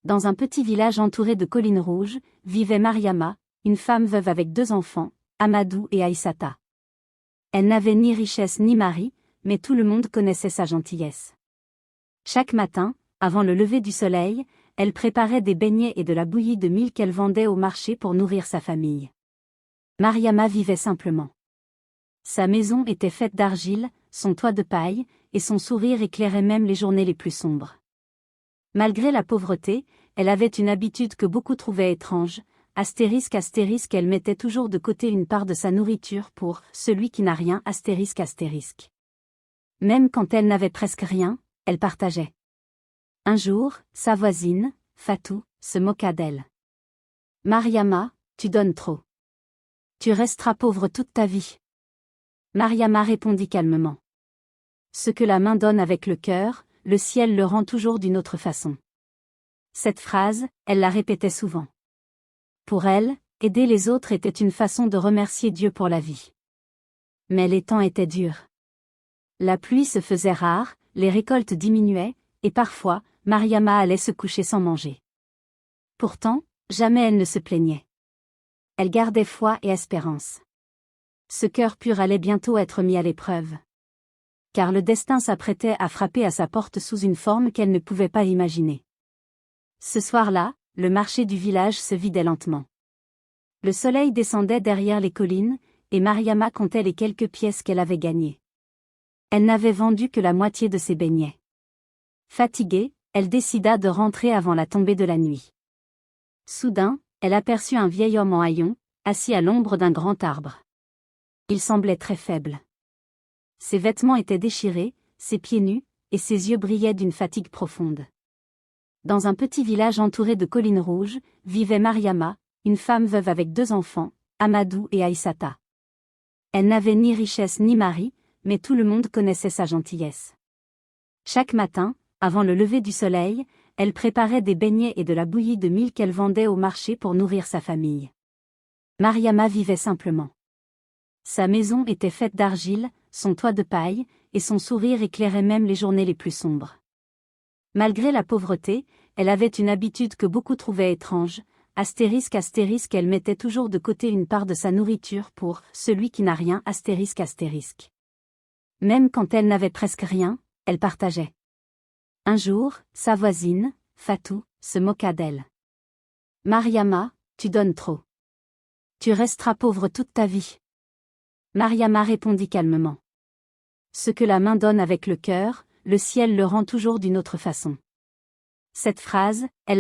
Dans un petit village entouré de collines rouges, vivait Mariama, une femme veuve avec 2 enfants, Amadou et Aïssata. Elle n'avait ni richesse ni mari, mais tout le monde connaissait sa gentillesse. Chaque matin, avant le lever du soleil, elle préparait des beignets et de la bouillie de mil qu'elle vendait au marché pour nourrir sa famille. Mariama vivait simplement. Sa maison était faite d'argile, son toit de paille, et son sourire éclairait même les journées les plus sombres. Malgré la pauvreté, elle avait une habitude que beaucoup trouvaient étrange, astérisque, elle mettait toujours de côté une part de sa nourriture pour « celui qui n'a rien ». Même quand elle n'avait presque rien, elle partageait. Un jour, sa voisine, Fatou, se moqua d'elle. « Mariama, tu donnes trop. Tu resteras pauvre toute ta vie. » Mariama répondit calmement. Ce que la main donne avec le cœur, le ciel le rend toujours d'une autre façon. Cette phrase, elle la répétait souvent. Pour elle, aider les autres était une façon de remercier Dieu pour la vie. Mais les temps étaient durs. La pluie se faisait rare, les récoltes diminuaient, et parfois, Mariama allait se coucher sans manger. Pourtant, jamais elle ne se plaignait. Elle gardait foi et espérance. Ce cœur pur allait bientôt être mis à l'épreuve. Car le destin s'apprêtait à frapper à sa porte sous une forme qu'elle ne pouvait pas imaginer. Ce soir-là, le marché du village se vidait lentement. Le soleil descendait derrière les collines, et Mariama comptait les quelques pièces qu'elle avait gagnées. Elle n'avait vendu que la moitié de ses beignets. Fatiguée, elle décida de rentrer avant la tombée de la nuit. Soudain, elle aperçut un vieil homme en haillons, assis à l'ombre d'un grand arbre. Il semblait très faible. Ses vêtements étaient déchirés, ses pieds nus, et ses yeux brillaient d'une fatigue profonde. Dans un petit village entouré de collines rouges, vivait Mariama, une femme veuve avec 2 enfants, Amadou et Aïssata. Elle n'avait ni richesse ni mari, mais tout le monde connaissait sa gentillesse. Chaque matin, avant le lever du soleil, elle préparait des beignets et de la bouillie de mil qu'elle vendait au marché pour nourrir sa famille. Mariama vivait simplement. Sa maison était faite d'argile, son toit de paille, et son sourire éclairait même les journées les plus sombres. Malgré la pauvreté, elle avait une habitude que beaucoup trouvaient étrange, astérisque, elle mettait toujours de côté une part de sa nourriture pour « celui qui n'a rien ». Même quand elle n'avait presque rien, elle partageait. Un jour, sa voisine, Fatou, se moqua d'elle. « Mariama, tu donnes trop. Tu resteras pauvre toute ta vie. » Mariama répondit calmement. Ce que la main donne avec le cœur, le ciel le rend toujours d'une autre façon. Cette phrase, elle